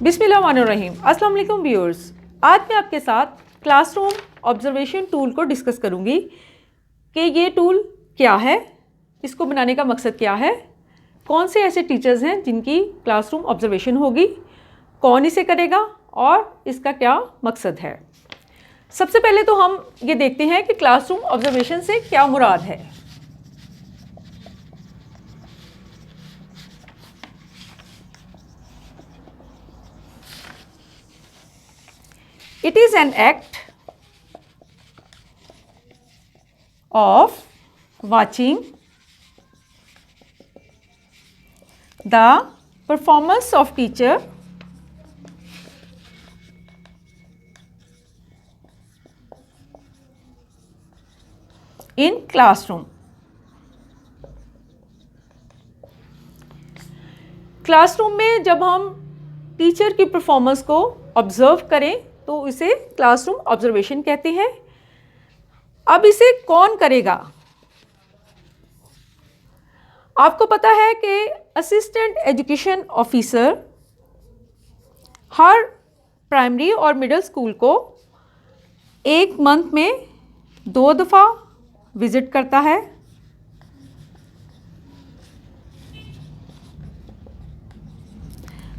बिस्मिल्लाहिर्रहमानिर्रहीम। अस्सलाम वालेकुम व्यूअर्स। आज मैं आपके साथ क्लासरूम ऑब्जर्वेशन टूल को डिस्कस करूंगी कि ये टूल क्या है, इसको बनाने का मकसद क्या है, कौन से ऐसे टीचर्स हैं जिनकी क्लासरूम ऑब्जर्वेशन होगी, कौन इसे करेगा और इसका क्या मकसद है। सबसे पहले तो हम ये देखते हैं कि क्लासरूम ऑब्जर्वेशन से क्या मुराद है। It is an act of watching the performance of teacher in classroom. Classroom में जब हम टीचर की परफॉर्मेंस को ऑब्जर्व करें तो इसे क्लासरूम ऑब्जर्वेशन कहते हैं। अब इसे कौन करेगा? आपको पता है कि असिस्टेंट एजुकेशन ऑफिसर हर प्राइमरी और मिडिल स्कूल को एक मंथ में 2 दफ़ा विज़िट करता है।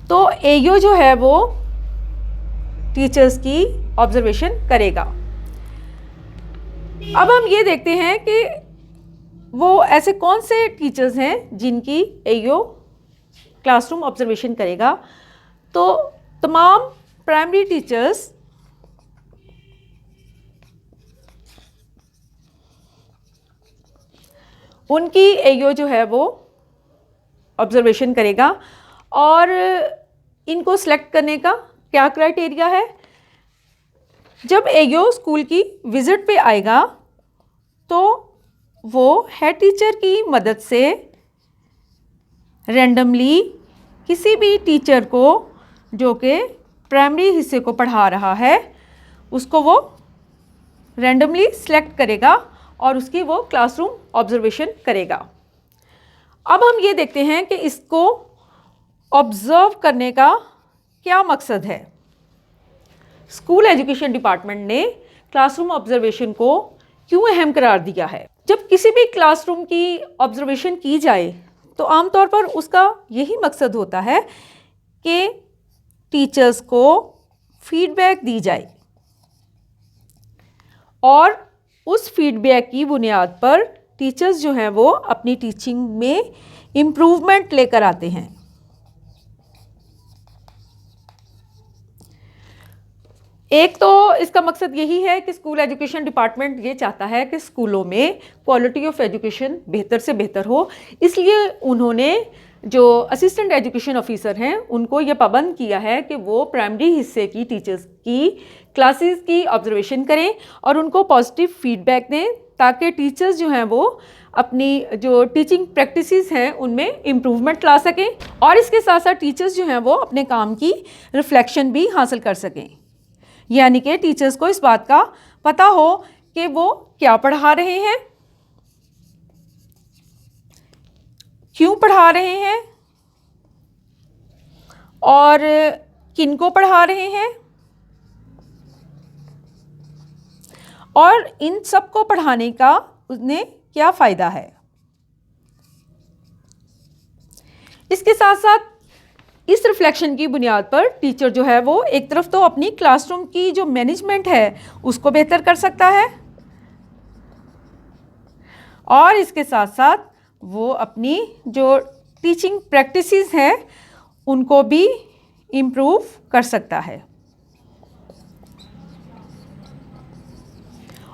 तो एओ जो है वो टीचर्स की ऑब्जर्वेशन करेगा। अब हम ये देखते हैं कि वो ऐसे कौन से टीचर्स हैं जिनकी एओ क्लासरूम ऑब्जर्वेशन करेगा। तो तमाम प्राइमरी टीचर्स उनकी एओ जो है वो ऑब्जर्वेशन करेगा। और इनको सेलेक्ट करने का क्या क्राइटेरिया है? जब एओ स्कूल की विज़िट पे आएगा तो वो हेड टीचर की मदद से रैंडमली किसी भी टीचर को जो कि प्राइमरी हिस्से को पढ़ा रहा है उसको वो रैंडमली सेलेक्ट करेगा और उसकी वो क्लासरूम ऑब्जर्वेशन करेगा। अब हम ये देखते हैं कि इसको ऑब्ज़र्व करने का क्या मकसद है। स्कूल एजुकेशन डिपार्टमेंट ने क्लासरूम ऑब्जर्वेशन को क्यों अहम करार दिया है? जब किसी भी क्लासरूम की ऑब्जर्वेशन की जाए तो आमतौर पर उसका यही मकसद होता है कि टीचर्स को फीडबैक दी जाए और उस फीडबैक की बुनियाद पर टीचर्स जो हैं वो अपनी टीचिंग में इम्प्रूवमेंट लेकर आते हैं। एक तो इसका मकसद यही है कि स्कूल एजुकेशन डिपार्टमेंट ये चाहता है कि स्कूलों में क्वालिटी ऑफ एजुकेशन बेहतर से बेहतर हो, इसलिए उन्होंने जो असिस्टेंट एजुकेशन ऑफिसर हैं उनको ये पाबंद किया है कि वो प्राइमरी हिस्से की टीचर्स की क्लासेस की ऑब्जर्वेशन करें और उनको पॉजिटिव फीडबैक दें ताकि टीचर्स जो हैं वो अपनी जो टीचिंग प्रैक्टिसेस हैं उनमें इम्प्रूवमेंट ला सकें और इसके साथ साथ टीचर्स जो हैं वो अपने काम की रिफ्लेक्शन भी हासिल कर सकें। यानी कि टीचर्स को इस बात का पता हो कि वो क्या पढ़ा रहे हैं, क्यों पढ़ा रहे हैं और किन को पढ़ा रहे हैं और इन सब को पढ़ाने का उन्हें क्या फ़ायदा है। इसके साथ साथ इस रिफ्लेक्शन की बुनियाद पर टीचर जो है वो एक तरफ तो अपनी क्लासरूम की जो मैनेजमेंट है उसको बेहतर कर सकता है और इसके साथ साथ वो अपनी जो टीचिंग प्रैक्टिसेस हैं उनको भी इम्प्रूव कर सकता है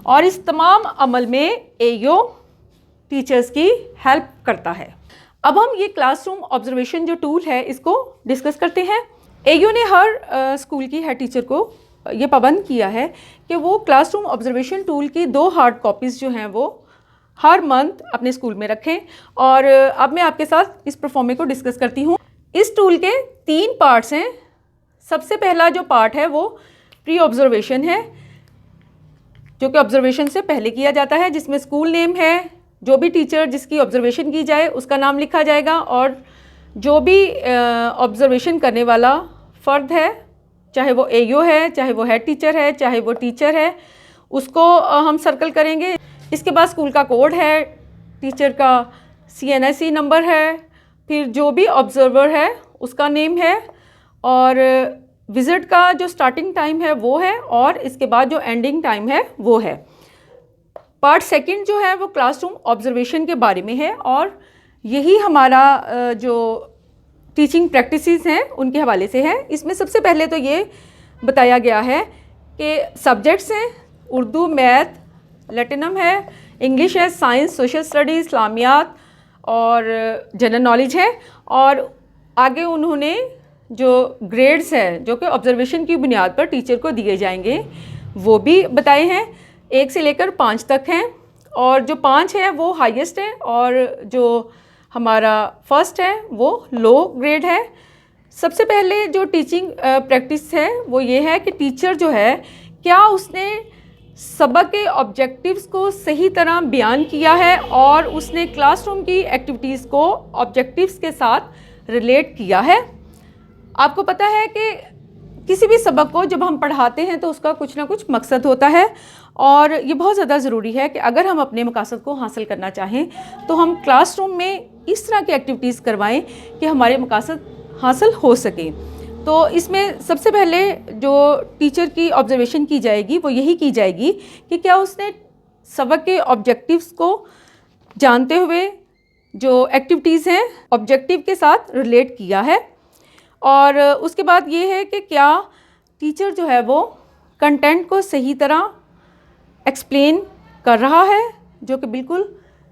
और इस तमाम अमल में एओ टीचर्स की हेल्प करता है। अब हम ये क्लासरूम ऑब्जर्वेशन जो टूल है इसको डिस्कस करते हैं। एओ ने हर स्कूल की हेड टीचर को ये पाबंद किया है कि वो क्लासरूम ऑब्जर्वेशन टूल की 2 हार्ड कॉपीज़ जो हैं वो हर मंथ अपने स्कूल में रखें। और अब मैं आपके साथ इस परफॉर्मे को डिस्कस करती हूँ। इस टूल के 3 पार्ट्स हैं। सबसे पहला जो पार्ट है वो प्री ऑब्जर्वेशन है जो कि ऑब्जर्वेशन से पहले किया जाता है, जिसमें स्कूल नेम है, जो भी टीचर जिसकी ऑब्जर्वेशन की जाए उसका नाम लिखा जाएगा और जो भी ऑब्जर्वेशन करने वाला फ़र्द है, चाहे वो एओ है, चाहे वो हेड टीचर है, चाहे वो टीचर है, उसको हम सर्कल करेंगे। इसके बाद स्कूल का कोड है, टीचर का CNSE नंबर है, फिर जो भी ऑब्जर्वर है उसका नेम है, और विज़िट का जो स्टार्टिंग टाइम है वो है, और इसके बाद जो एंडिंग टाइम है वो है। पार्ट सेकंड जो है वो क्लासरूम ऑब्जर्वेशन के बारे में है, और यही हमारा जो टीचिंग प्रैक्टिसेस हैं उनके हवाले से है। इसमें सबसे पहले तो ये बताया गया है कि सब्जेक्ट्स हैं, उर्दू, मैथ, लैटिनम है, इंग्लिश है, साइंस, सोशल स्टडीज़, इस्लामियात और जनरल नॉलेज है। और आगे उन्होंने जो ग्रेड्स हैं जो कि ऑब्जर्वेशन की बुनियाद पर टीचर को दिए जाएंगे वो भी बताए हैं। 1 से लेकर 5 तक हैं, और जो 5 है वो हाईएस्ट है, और जो हमारा फर्स्ट है वो लो ग्रेड है। सबसे पहले जो टीचिंग प्रैक्टिस है वो ये है कि टीचर जो है क्या उसने सबक के ऑब्जेक्टिव्स को सही तरह बयान किया है, और उसने क्लासरूम की एक्टिविटीज़ को ऑब्जेक्टिव्स के साथ रिलेट किया है। आपको पता है कि किसी भी सबक को जब हम पढ़ाते हैं तो उसका कुछ ना कुछ मकसद होता है, और ये बहुत ज़्यादा ज़रूरी है कि अगर हम अपने मकसद को हासिल करना चाहें तो हम क्लासरूम में इस तरह की एक्टिविटीज़ करवाएं कि हमारे मकसद हासिल हो सकें। तो इसमें सबसे पहले जो टीचर की ऑब्जर्वेशन की जाएगी वो यही की जाएगी कि क्या उसने सबक के ऑब्जेक्टिव्स को जानते हुए जो एक्टिविटीज़ हैं ऑब्जेक्टिव के साथ रिलेट किया है। और उसके बाद ये है कि क्या टीचर जो है वो कंटेंट को सही तरह एक्सप्लेन कर रहा है जो कि बिल्कुल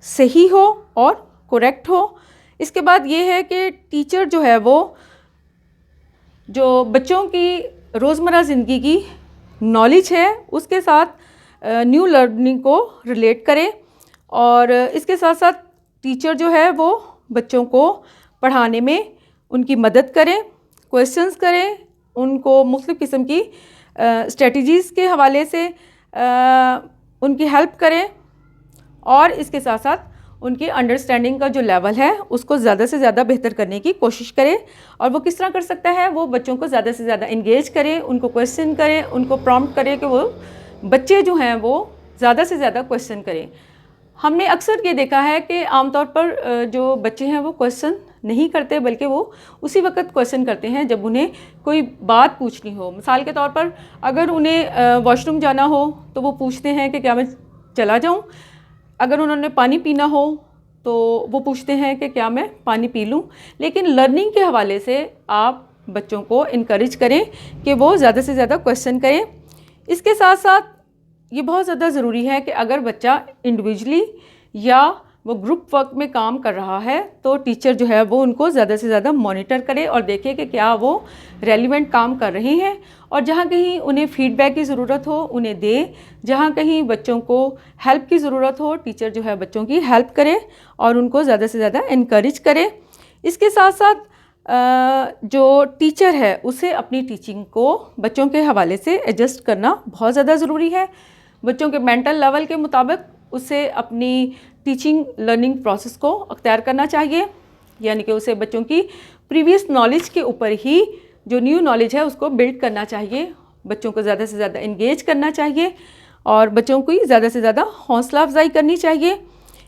सही हो और करेक्ट हो। इसके बाद ये है कि टीचर जो है वो जो बच्चों की रोज़मर्रा ज़िंदगी की नॉलेज है उसके साथ न्यू लर्निंग को रिलेट करे, और इसके साथ साथ टीचर जो है वो बच्चों को पढ़ाने में उनकी मदद करे, क्वेश्चंस करे, उनको मुख्तलिफ़ किस्म की स्ट्रेटजीज़ के हवाले से उनकी हेल्प करें, और इसके साथ साथ उनकी अंडरस्टैंडिंग का जो लेवल है उसको ज़्यादा से ज़्यादा बेहतर करने की कोशिश करें। और वो किस तरह कर सकता है, वो बच्चों को ज़्यादा से ज़्यादा इंगेज करें, उनको क्वेश्चन करें, उनको प्रॉम्प्ट करें कि वो बच्चे जो हैं वो ज़्यादा से ज़्यादा क्वेश्चन करें। हमने अक्सर ये देखा है कि आमतौर पर जो बच्चे हैं वो क्वेश्चन नहीं करते, बल्कि वो उसी वक्त क्वेश्चन करते हैं जब उन्हें कोई बात पूछनी हो। मिसाल के तौर पर अगर उन्हें वॉशरूम जाना हो तो वो पूछते हैं कि क्या मैं चला जाऊं। अगर उन्होंने पानी पीना हो तो वो पूछते हैं कि क्या मैं पानी पी लूं। लेकिन लर्निंग के हवाले से आप बच्चों को इनकरेज करें कि वो ज़्यादा से ज़्यादा क्वेश्चन करें। इसके साथ साथ ये बहुत ज़्यादा ज़रूरी है कि अगर बच्चा इंडिविजुअली या वो ग्रुप वर्क में काम कर रहा है तो टीचर जो है वो उनको ज़्यादा से ज़्यादा मॉनिटर करे और देखे कि क्या वो रेलिवेंट काम कर रहे हैं, और जहाँ कहीं उन्हें फीडबैक की ज़रूरत हो उन्हें दे, जहाँ कहीं बच्चों को हेल्प की ज़रूरत हो टीचर जो है बच्चों की हेल्प करे और उनको ज़्यादा से ज़्यादा इनकरेज करे। इसके साथ साथ जो टीचर है उसे अपनी टीचिंग को बच्चों के हवाले से एडजस्ट करना बहुत ज़्यादा ज़रूरी है। बच्चों के मेंटल लेवल के मुताबिक उसे अपनी टीचिंग लर्निंग प्रोसेस को अख्तियार करना चाहिए, यानी कि उसे बच्चों की प्रीवियस नॉलेज के ऊपर ही जो न्यू नॉलेज है उसको बिल्ड करना चाहिए। बच्चों को ज़्यादा से ज़्यादा इंगेज करना चाहिए और बच्चों की ज़्यादा से ज़्यादा हौसला अफजाई करनी चाहिए।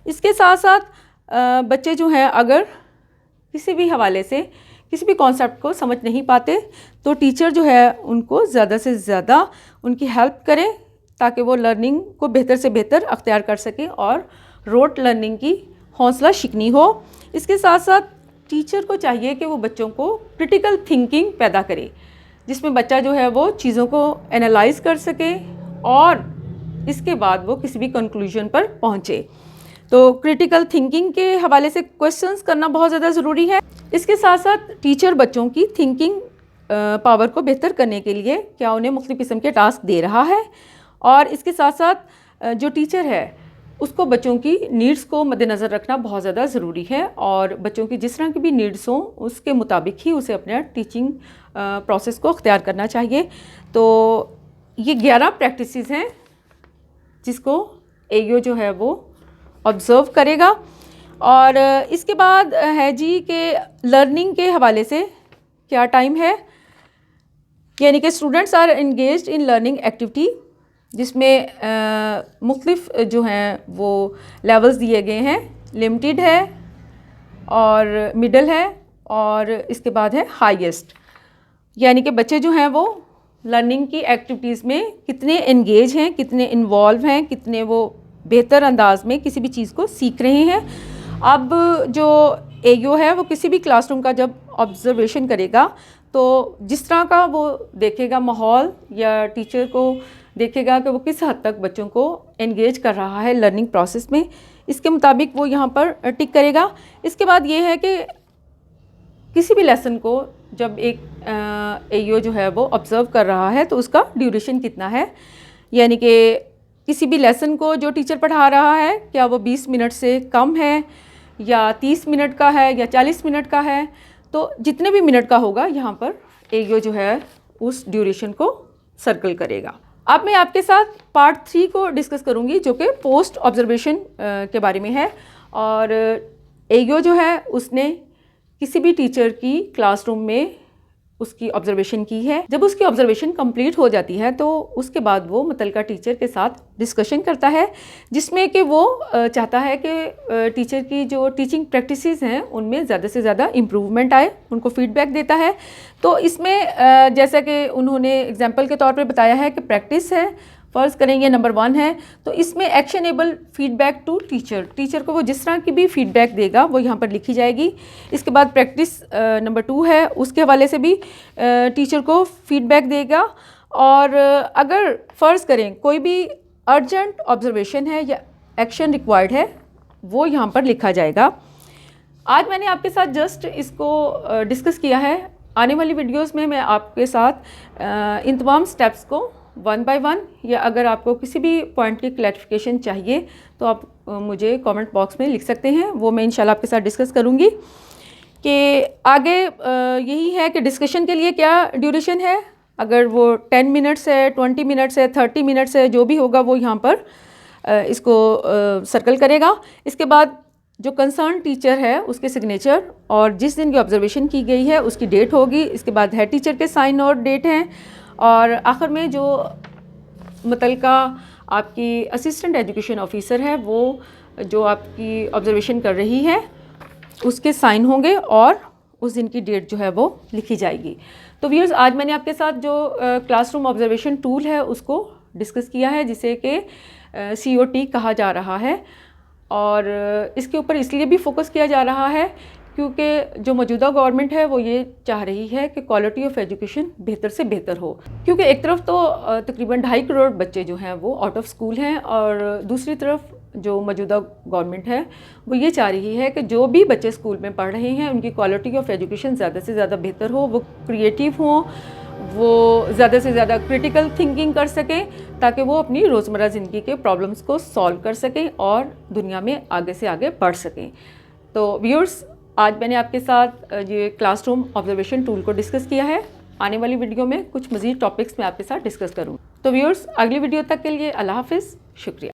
इसके साथ साथ बच्चे जो हैं अगर किसी भी हवाले से किसी भी कॉन्सेप्ट को समझ नहीं पाते तो टीचर जो है उनको ज़्यादा से ज़्यादा उनकी हेल्प करें ताकि वो लर्निंग को बेहतर से बेहतर अख्तियार कर सकें और रोट लर्निंग की हौसला शिकनी हो। इसके साथ साथ टीचर को चाहिए कि वो बच्चों को क्रिटिकल थिंकिंग पैदा करे, जिसमें बच्चा जो है वो चीज़ों को एनालाइज कर सके और इसके बाद वो किसी भी कंक्लूजन पर पहुँचे। तो क्रिटिकल थिंकिंग के हवाले से क्वेश्चंस करना बहुत ज़्यादा ज़रूरी है। इसके साथ साथ टीचर बच्चों की थिंकिंग पावर को बेहतर करने के लिए क्या उन्हें मुख्तलिफ़ किस्म के टास्क दे रहा है, और इसके साथ साथ जो टीचर है उसको बच्चों की नीड्स को मद्देनज़र रखना बहुत ज़्यादा ज़रूरी है, और बच्चों की जिस तरह की भी नीड्स हों उसके मुताबिक ही उसे अपना टीचिंग प्रोसेस को अख्तियार करना चाहिए। तो ये 11 प्रैक्टिसेस हैं जिसको एओ जो है वो ऑब्ज़र्व करेगा। और इसके बाद है जी कि लर्निंग के हवाले से क्या टाइम है। यानी कि students are engaged in learning activity, जिसमें मुख्तलिफ जो हैं वो लेवल्स दिए गए हैं। लिमिटेड है और मिडल है और इसके बाद है हाईएस्ट। यानी कि बच्चे जो हैं वो लर्निंग की एक्टिविटीज़ में कितने एंगेज हैं, कितने इन्वॉल्व हैं, कितने वो बेहतर अंदाज में किसी भी चीज़ को सीख रहे हैं। अब जो एओ है वो किसी भी क्लासरूम का जब ऑब्जर्वेशन करेगा तो जिस तरह का वो देखेगा माहौल या टीचर को देखेगा कि वो किस हद तक बच्चों को एंगेज कर रहा है लर्निंग प्रोसेस में, इसके मुताबिक वो यहाँ पर टिक करेगा। इसके बाद ये है कि किसी भी लेसन को जब एक एओ जो है वो ऑब्ज़र्व कर रहा है तो उसका ड्यूरेशन कितना है, यानी कि किसी भी लेसन को जो टीचर पढ़ा रहा है क्या वो 20 मिनट से कम है या 30 मिनट का है या 40 मिनट का है। तो जितने भी मिनट का होगा यहाँ पर एओ जो है उस ड्यूरेशन को सर्कल करेगा। अब मैं आपके साथ पार्ट 3 को डिस्कस करूँगी जो कि पोस्ट ऑब्जर्वेशन के बारे में है। और एओ जो है उसने किसी भी टीचर की क्लासरूम में उसकी ऑब्जर्वेशन की है। जब उसकी ऑब्जर्वेशन कंप्लीट हो जाती है तो उसके बाद वो मुतलका टीचर के साथ डिस्कशन करता है, जिसमें कि वो चाहता है कि टीचर की जो टीचिंग प्रैक्टिसेस हैं उनमें ज़्यादा से ज़्यादा इम्प्रूवमेंट आए, उनको फीडबैक देता है। तो इसमें जैसा कि उन्होंने एग्जांपल के तौर पे बताया है कि प्रैक्टिस है, फ़र्ज़ करेंगे नंबर 1 है, तो इसमें एक्शनेबल फीडबैक टू टीचर को वो जिस तरह की भी फीडबैक देगा वो यहाँ पर लिखी जाएगी। इसके बाद प्रैक्टिस नंबर 2 है, उसके हवाले से भी टीचर को फीडबैक देगा। और अगर फ़र्ज़ करें कोई भी अर्जेंट ऑब्जर्वेशन है या एक्शन रिक्वायर्ड है वो यहाँ पर लिखा जाएगा। आज मैंने आपके साथ जस्ट इसको डिस्कस किया है। आने वाली वीडियोज़ में मैं आपके साथ इन तमाम स्टेप्स को 1 बाय 1 या अगर आपको किसी भी पॉइंट की क्लैरिफिकेशन चाहिए तो आप मुझे कमेंट बॉक्स में लिख सकते हैं, वो मैं इंशाल्लाह आपके साथ डिस्कस करूँगी। कि आगे यही है कि डिस्कशन के लिए क्या ड्यूरेशन है, अगर वो 10 मिनट्स है, 20 मिनट्स है, 30 मिनट्स है, जो भी होगा वो यहाँ पर इसको सर्कल करेगा। इसके बाद जो कंसर्न टीचर है उसके सिग्नेचर और जिस दिन की ऑब्जर्वेशन की गई है उसकी डेट होगी। इसके बाद हेड टीचर के साइन और डेट हैं और आखिर में जो मुतलका आपकी असिस्टेंट एजुकेशन ऑफिसर है वो जो आपकी ऑब्जर्वेशन कर रही है उसके साइन होंगे और उस दिन की डेट जो है वो लिखी जाएगी। तो व्यूअर्स, आज मैंने आपके साथ जो क्लासरूम ऑब्जर्वेशन टूल है उसको डिस्कस किया है, जिसे कि COT कहा जा रहा है। और इसके ऊपर इसलिए भी फोकस किया जा रहा है क्योंकि जो मौजूदा गवर्नमेंट है वो ये चाह रही है कि क्वालिटी ऑफ एजुकेशन बेहतर से बेहतर हो। क्योंकि एक तरफ तो तकरीबन 2.5 करोड़ बच्चे जो हैं वो आउट ऑफ स्कूल हैं और दूसरी तरफ जो मौजूदा गवर्नमेंट है वो ये चाह रही है कि जो भी बच्चे स्कूल में पढ़ रहे हैं उनकी क्वालिटी ऑफ एजुकेशन ज़्यादा से ज़्यादा बेहतर हो, वो क्रिएटिव हों, वो ज़्यादा से ज़्यादा क्रिटिकल थिंकिंग कर सकें ताकि वो अपनी रोज़मर्रा ज़िंदगी के प्रॉब्लम्स को सॉल्व कर सकें और दुनिया में आगे से आगे बढ़ सकें। तो व्यूअर्स, आज मैंने आपके साथ ये क्लासरूम ऑब्जर्वेशन टूल को डिस्कस किया है। आने वाली वीडियो में कुछ मज़ीद टॉपिक्स मैं आपके साथ डिस्कस करूँ। तो व्यूअर्स, अगली वीडियो तक के लिए अल्लाह हाफ़िज़, शुक्रिया।